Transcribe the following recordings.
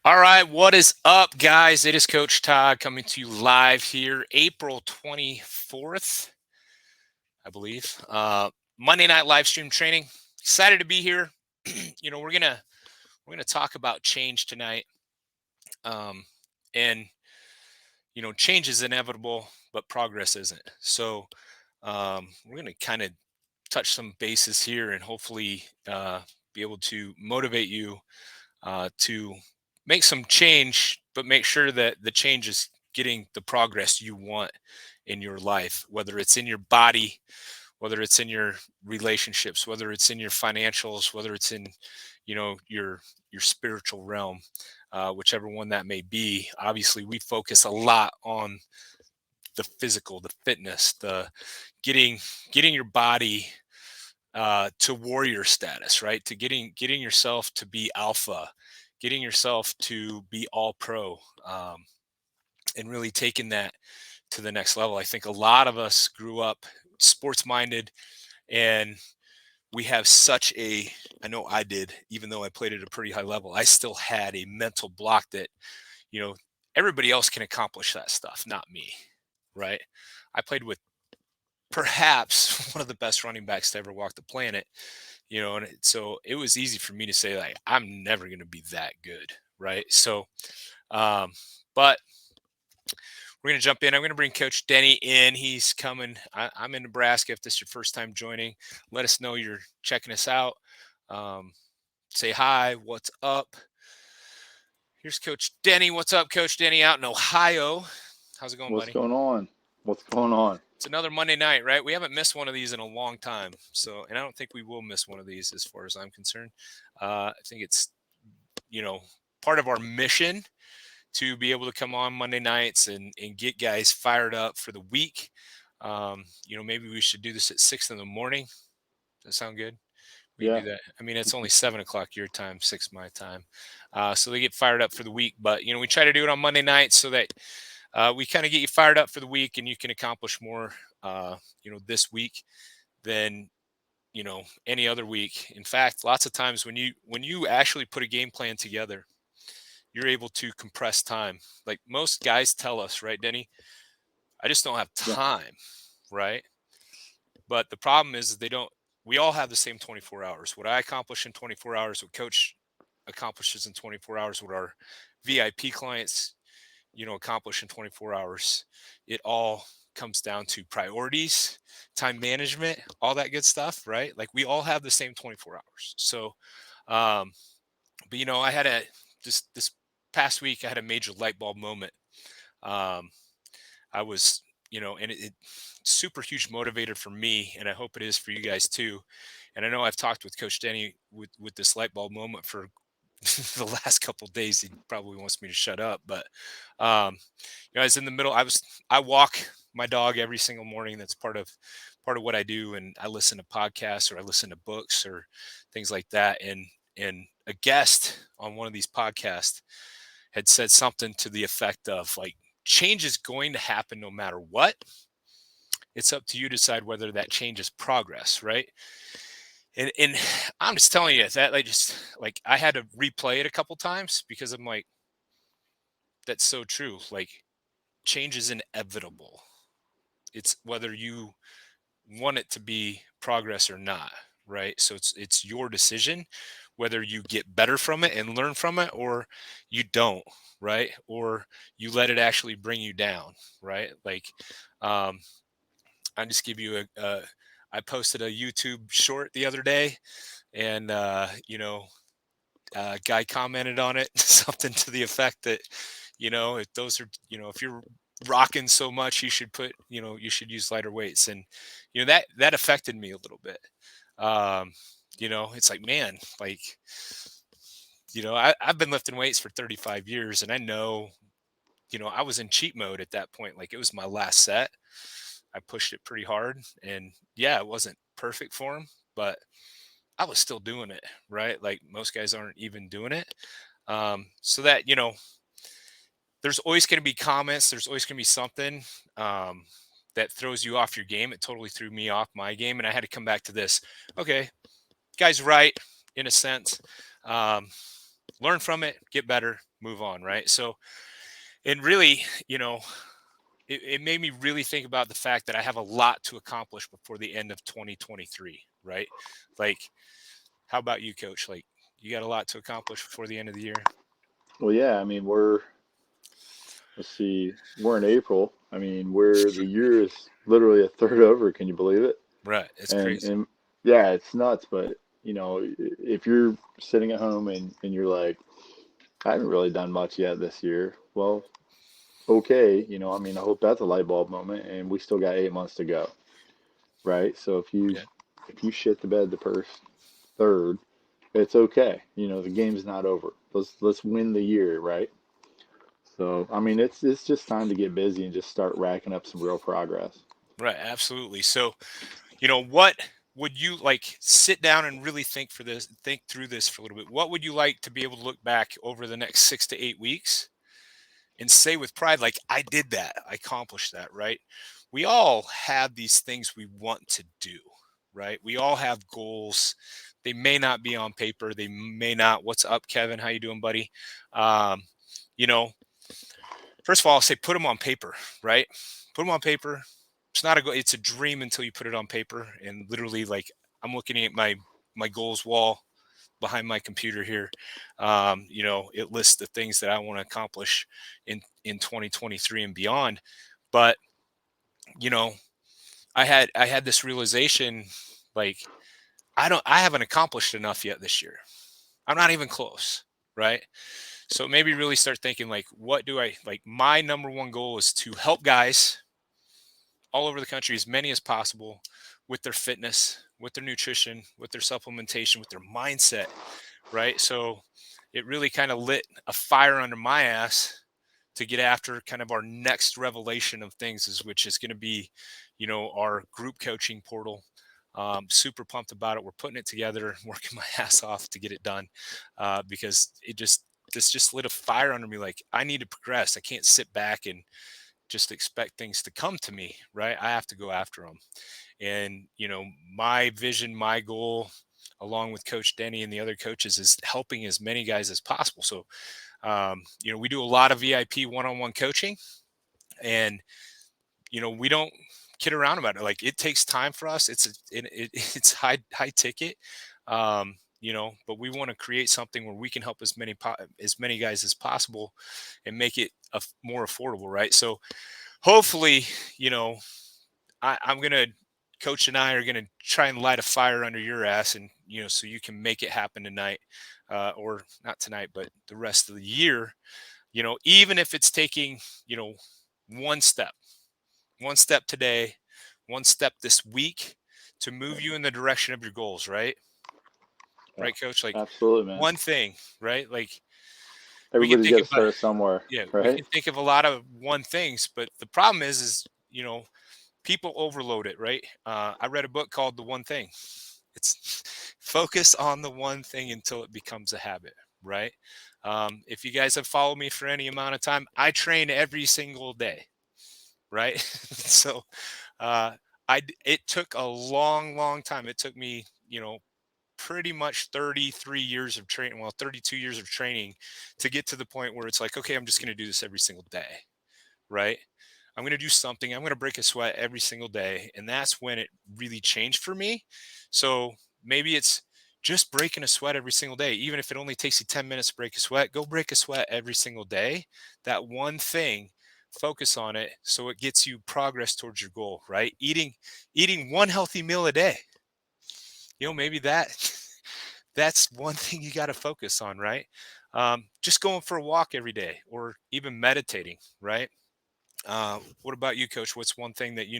All right, what is up, guys? It is Coach Todd coming to you live here, April 24th, I believe. Monday night live stream training. Excited to be here. We're gonna talk about change tonight. Um, and change is inevitable, but progress isn't. So we're gonna kind of touch some bases here and hopefully be able to motivate you to make some change, but make sure that the change is getting the progress you want in your life, whether it's in your body, whether it's in your relationships, whether it's in your financials, whether it's in, your spiritual realm, whichever one that may be. Obviously, we focus a lot on the physical, the fitness, the getting getting your body to warrior status, right? To getting yourself to be alpha, getting yourself to be all pro, and really taking that to the next level. I think a lot of us grew up sports minded, and we have such a, I know I did, even though I played at a pretty high level, I still had a mental block that, you know, everybody else can accomplish that stuff, not me, right? I played with perhaps one of the best running backs to ever walk the planet, and so it was easy for me to say, like, I'm never going to be that good, right? So um but we're going to jump in. I'm going to bring Coach Denny in. He's coming. I'm in Nebraska. If this is your first time joining, let us know you're checking us out. um Say hi, what's up. Here's Coach Denny. What's up, Coach Denny, out in Ohio? How's it going, What's buddy? going on? What's going on? It's another Monday night, right? We haven't missed one of these in a long time. So, and I don't think we will miss one of these as far as I'm concerned. I think it's, you know, part of our mission to be able to come on Monday nights and get guys fired up for the week. Maybe we should do this at 6 in the morning. Does that sound good? We can Yeah, do that. I mean, it's only 7 o'clock your time, 6 my time. So they get fired up for the week. But, we try to do it on Monday nights so that we kind of get you fired up for the week and you can accomplish more, this week than, any other week. In fact, lots of times when you actually put a game plan together, you're able to compress time. Like most guys tell us, right, Denny? I just don't have yeah, time, right? But the problem is they don't. We all have the same 24 hours. What I accomplish in 24 hours, what Coach accomplishes in 24 hours, what our VIP clients, accomplish in 24 hours. It all comes down to priorities, time management, all that good stuff, right? Like we all have the same 24 hours. So, um, but I had this past week, I had a major light bulb moment. Um, I was, and it super huge motivator for me, and I hope it is for you guys too. And I know I've talked with Coach Denny with this light bulb moment for the last couple of days. He probably wants me to shut up, but um, I was in the middle. I walk my dog every single morning. That's part of what I do, and I listen to podcasts or I listen to books or things like that. And a guest on one of these podcasts had said something to the effect of like, change is going to happen no matter what. It's up to you to decide whether that change is progress, right? And I'm just telling you that, like, just like I had to replay it a couple times because I'm like, that's so true. Like, change is inevitable. It's whether you want it to be progress or not, right? So it's your decision whether you get better from it and learn from it or you don't, right? Or you let it actually bring you down, right? Like, um, I just give you I posted a YouTube short the other day, and guy commented on it, something to the effect that, if those are, if you're rocking so much, you should use lighter weights. And, that affected me a little bit. Um, it's like, man, like, I've been lifting weights for 35 years and I know, I was in cheat mode at that point. Like it was my last set. I pushed it pretty hard and yeah, it wasn't perfect for him, but I was still doing it, right? Like most guys aren't even doing it. So that, there's always going to be comments. There's always going to be something that throws you off your game. It totally threw me off my game. And I had to come back to this. Okay, guy's right in a sense. Um, learn from it, get better, move on, right? So, and really, it made me really think about the fact that I have a lot to accomplish before the end of 2023, right? Like, how about you, coach? Like, you got a lot to accomplish before the end of the year? Well, yeah, I mean, let's see, we're in April. I mean, the year is literally a third over. Can you believe it? Right. It's And crazy. and yeah, it's nuts. But if you're sitting at home and you're like, I haven't really done much yet this year. Well, okay, I mean, I hope that's a light bulb moment, and we still got 8 months to go, right? So Yeah. if you shit the bed the first third, it's okay. The game's not over. Let's win the year, right? So, I mean, it's just time to get busy and just start racking up some real progress. Right. Absolutely. So, what would you like sit down and really think through this for a little bit? What would you like to be able to look back over the next 6 to 8 weeks and say with pride, like, I did that, I accomplished that, right? We all have these things we want to do, right? We all have goals. They may not be on paper. They may not. What's up, Kevin? How you doing, buddy? Um, you know, First of all, I'll say put them on paper, right? Put them on paper. It's not a go. It's a dream until you put it on paper. And literally, like, I'm looking at my goals wall behind my computer here. It lists the things that I want to accomplish in 2023 and beyond. But you know, I had this realization, like, I haven't accomplished enough yet this year. I'm not even close, right? So maybe really start thinking, like, what do I like? My number one goal is to help guys all over the country, as many as possible, with their fitness, with their nutrition, with their supplementation, with their mindset, right? So it really kind of lit a fire under my ass to get after kind of our next revelation of things, which is going to be, our group coaching portal. Super pumped about it. We're putting it together, working my ass off to get it done, because this just lit a fire under me. Like, I need to progress. I can't sit back and just expect things to come to me, right? I have to go after them. And, my vision, my goal, along with Coach Denny and the other coaches, is helping as many guys as possible. So, we do a lot of VIP one-on-one coaching, and, we don't kid around about it. Like, it takes time for us. It's high ticket. But we want to create something where we can help as many guys as possible and make it more affordable, right? So hopefully, you know, I'm gonna coach and I are gonna try and light a fire under your ass, and so you can make it happen tonight, or not tonight, but the rest of the year. Even if it's taking one step, one step today, one step this week to move you in the direction of your goals, right? Yeah, Right, coach? Like, absolutely, man. one thing, right? Like, we can Everybody's think got to about, start somewhere, yeah, we right? can think of a lot of one things, but the problem is people overload it, right? I read a book called The One Thing. It's focus on the one thing until it becomes a habit, right? If you guys have followed me for any amount of time, I train every single day, right? So uh, it took a long, long time. It took me, pretty much 33 years of training, well, 32 years of training to get to the point where it's like, okay, I'm just going to do this every single day, right? I'm going to do something. I'm going to break a sweat every single day. And that's when it really changed for me. So maybe it's just breaking a sweat every single day. Even if it only takes you 10 minutes to break a sweat, go break a sweat every single day. That one thing, focus on it so it gets you progress towards your goal, right? Eating one healthy meal a day. Maybe that's one thing you got to focus on, right? Just going for a walk every day, or even meditating, right? What about you, coach? What's one thing that you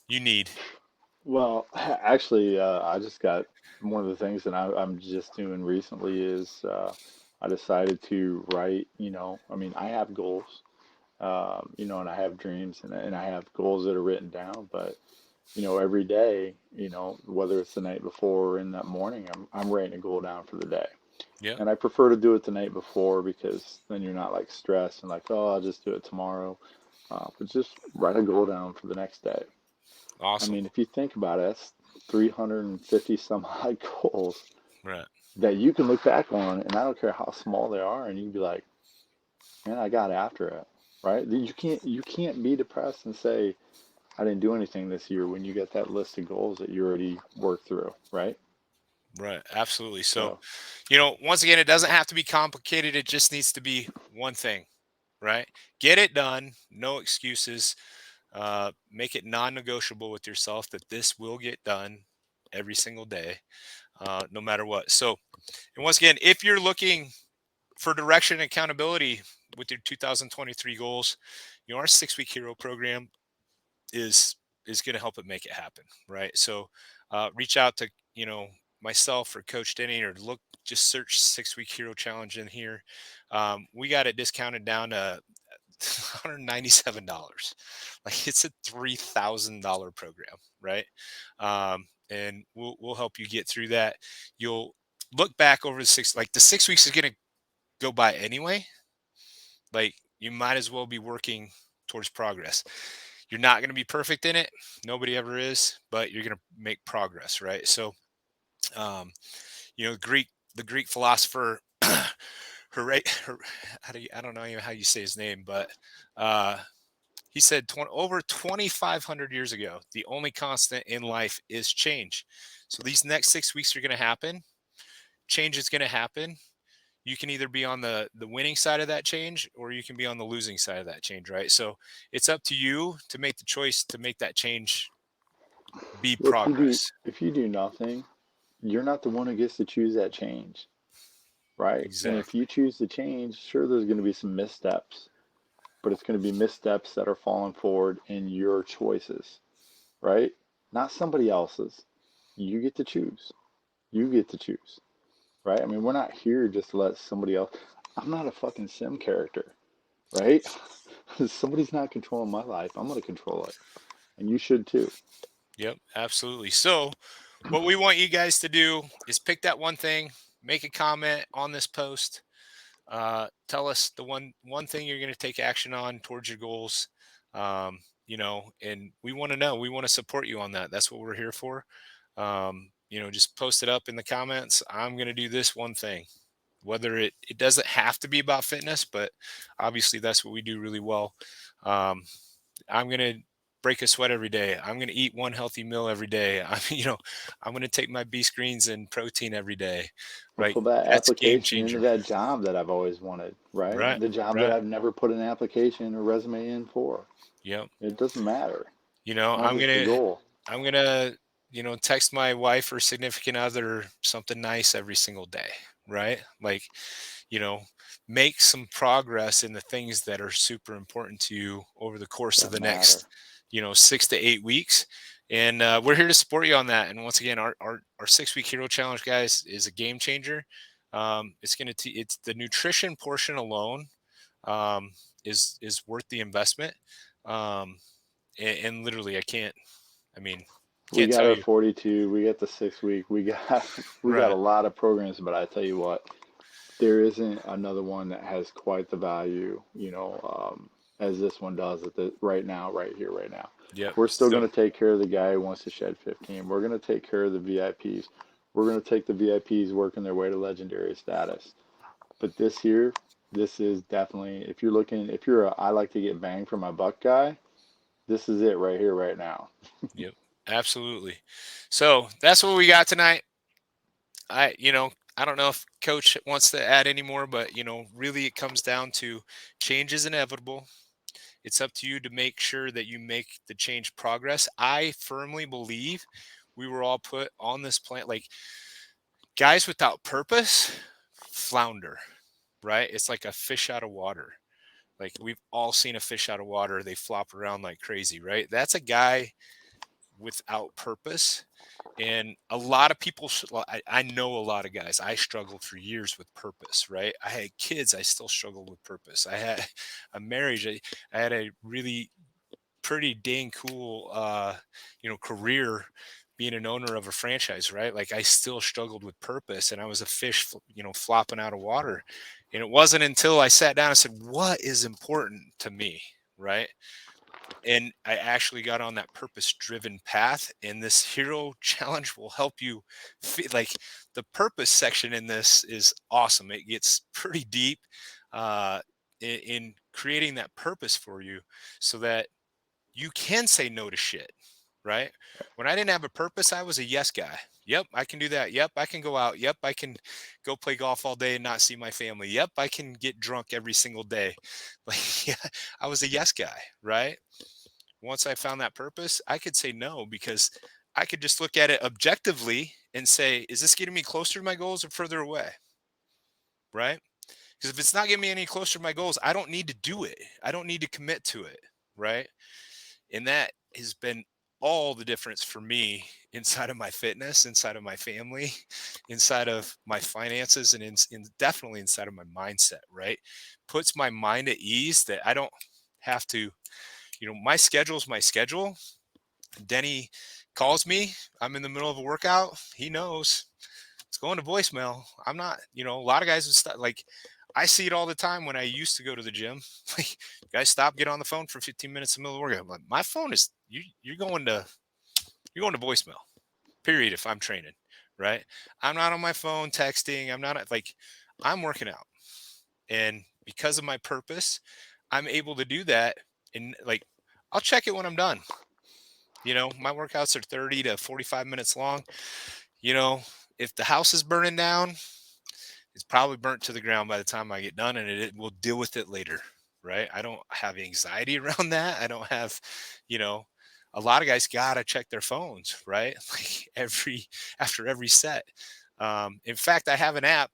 need? Well, actually, I just got one of the things that I'm just doing recently is I decided to write, I mean, I have goals, and I have dreams and I have goals that are written down, but, every day, whether it's the night before or in that morning, I'm writing a goal down for the day. Yeah. And I prefer to do it the night before because then you're not like stressed and like, oh, I'll just do it tomorrow. But just write a goal down for the next day. I Awesome. mean, if you think about it, that's 350 some odd goals. Right. that you can look back on, and I don't care how small they are, and you can be like, man, I got after it, right? You can't be depressed and say I didn't do anything this year when you get that list of goals that you already worked through, right? Right. Absolutely. So, So once again, it doesn't have to be complicated. It just needs to be one thing, right? Get it done. No excuses. Make it non-negotiable with yourself that this will get done every single day, no matter what. So, and once again, if you're looking for direction and accountability with your 2023 goals, our 6-week hero program is going to help it make it happen, right? So reach out to myself or Coach Denny, or just search 6-week hero challenge in here. We got it discounted down to $197. Like, it's a $3,000 program, right? And we'll help you get through that. You'll look back over the 6 weeks is going to go by anyway. Like, you might as well be working towards progress. You're not going to be perfect in it. Nobody ever is, but you're going to make progress, right? So, um, the Greek philosopher, I don't know even how you say his name, but uh, he said over 2,500 years ago, the only constant in life is change. So these next 6 weeks are going to happen. Change is going to happen. You can either be on the winning side of that change, or you can be on the losing side of that change, right? So it's up to you to make the choice to make that change be well, if you do progress. if you do nothing, you're not the one who gets to choose that change, right? And if you Exactly. choose to change, sure, there's going to be some missteps, but it's going to be missteps that are falling forward in your choices, right? Not somebody else's. You get to choose. You get to choose, right? I mean, we're not here just to let somebody else. I'm not a fucking sim character, right? Somebody's not controlling my life. I'm going to control it, and you should too. Yep, absolutely. So what we want you guys to do is pick that one thing, make a comment on this post. Tell us the one thing you're going to take action on towards your goals. And we want to know. We want to support you on that. That's what we're here for. Just post it up in the comments. I'm going to do this one thing. Whether it doesn't have to be about fitness, but obviously that's what we do really well. Um, I'm going to break a sweat every day. I'm going to eat one healthy meal every day. I'm going to take my B screens and protein every day. Or Right. put that That's a game application into changer. that job that I've always wanted, right? Right. The job that Right. I've never put an application or resume in for. Yep. It doesn't matter You know, as long as I'm it's the going to, goal. I'm going to, text my wife or significant other something nice every single day. Right. Like, you know, make some progress in the things that are super important to you over the course of That the matter. next, 6 to 8 weeks. And we're here to support you on that. And once again, our 6-week hero challenge, guys, is a game changer. It's the nutrition portion alone, um, is worth the investment. Um, and literally, We can't got tell our you. 42. We got the 6 week. We got we got a Right. lot of programs, but I tell you what, there isn't another one that has quite the value, as this one does at the right now, right here, right now. Yep. We're still So, going to take care of the guy who wants to shed 15. We're going to take care of the VIPs. We're going to take the VIPs working their way to legendary status. But this here, this is definitely, if you're a I like to get bang for my buck guy, this is it right here, right now. yep. Absolutely. So that's what we got tonight. I don't know if coach wants to add any more, but really it comes down to change is inevitable. It's up to you to make sure that you make the change progress. I firmly believe we were all put on this planet, like, guys without purpose flounder, right? It's like a fish out of water. Like, we've all seen a fish out of water. They flop around like crazy, right? That's a guy without purpose. And a lot of people, I know a lot of guys. I struggled for years with purpose, right? I had kids. I still struggled with purpose. I had a marriage. I had a really pretty dang cool, career being an owner of a franchise, right? Like, I still struggled with purpose, and I was a fish, flopping out of water. And it wasn't until I sat down and said, what is important to me? Right. and I actually got on that purpose driven path. And this hero challenge will help you like the purpose section in this is awesome. It gets pretty deep in creating that purpose for you so that you can say no to shit, right? When I didn't have a purpose, I was a yes guy. Yep, I can do that. Yep, I can go out. Yep, I can go play golf all day and not see my family. Yep, I can get drunk every single day. Like, yeah, I was a yes guy, right? Once I found that purpose, I could say no because I could just look at it objectively and say, is this getting me closer to my goals or further away? Right? Because if it's not getting me any closer to my goals, I don't need to do it. I don't need to commit to it. Right. And that has been all the difference for me inside of my fitness, inside of my family, inside of my finances, and definitely inside of my mindset, right? Puts my mind at ease that I don't have to, my schedule is my schedule. Denny calls me. I'm in the middle of a workout. He knows it's going to voicemail. I'm not, a lot of guys would like, I see it all the time when I used to go to the gym. Like, guys, stop, get on the phone for 15 minutes in the middle of the workout. I'm like, my phone is you're going to voicemail. Period. If I'm training, right? I'm not on my phone texting. I'm not like I'm working out, and because of my purpose, I'm able to do that. And like, I'll check it when I'm done. My workouts are 30 to 45 minutes long. You know, if the house is burning down, it's probably burnt to the ground by the time I get done, and it will deal with it later, right? I don't have anxiety around that. I don't have, you know, a lot of guys gotta check their phones, right? Like after every set. In fact, I have an app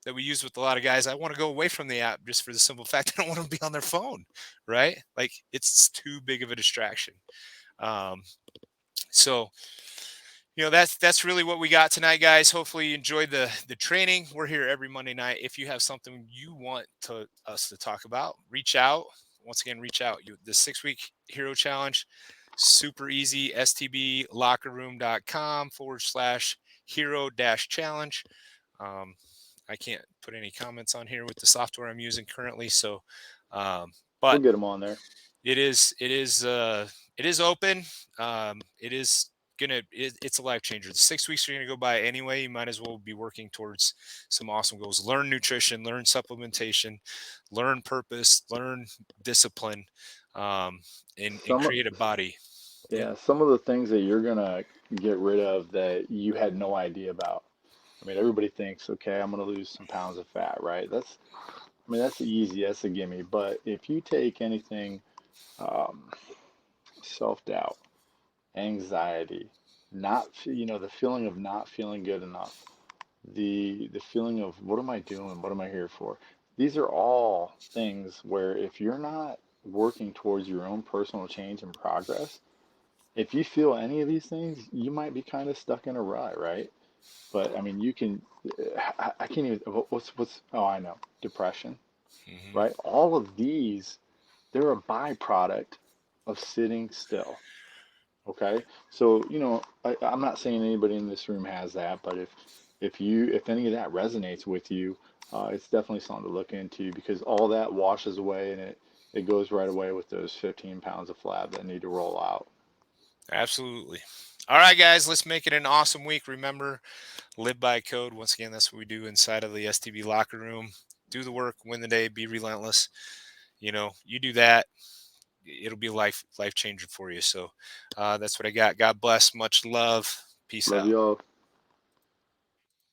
that we use with a lot of guys. I want to go away from the app just for the simple fact I don't want to be on their phone, right? Like it's too big of a distraction. Um, so that's really what we got tonight, guys. Hopefully you enjoyed the training. We're here every Monday night. If you have something you want us to talk about, reach out. Once again, reach out. The 6-week hero challenge, super easy. stblockerroom.com/hero-challenge. I can't put any comments on here with the software I'm using currently, so We'll but get them on there. it is open. It's a life changer. The 6 weeks are gonna go by anyway. You might as well be working towards some awesome goals. Learn nutrition, learn supplementation, learn purpose, learn discipline, and Some, create a body. Yeah, yeah, some of the things that you're gonna get rid of that you had no idea about. I mean, everybody thinks, okay, I'm gonna lose some pounds of fat, right? I mean, that's easy, that's a gimme. But if you take anything, um, self-doubt, anxiety, the feeling of not feeling good enough, the feeling of what am I doing? What am I here for? These are all things where if you're not working towards your own personal change and progress, if you feel any of these things, you might be kind of stuck in a rut, right? But I mean, you can, I can't even, oh, I know, depression, hmm right? All of these, they're a byproduct of sitting still. Okay, so I'm not saying anybody in this room has that, but if any of that resonates with you, it's definitely something to look into because all that washes away and it goes right away with those 15 pounds of flab that need to roll out. absolutely. All right, guys, let's make it an awesome week. Remember, live by code. Once again, that's what we do inside of the STB locker room. Do the work, win the day, be relentless. You do that, it'll be life changer for you. So that's what I got. God bless. Much love. Peace Love out. you all.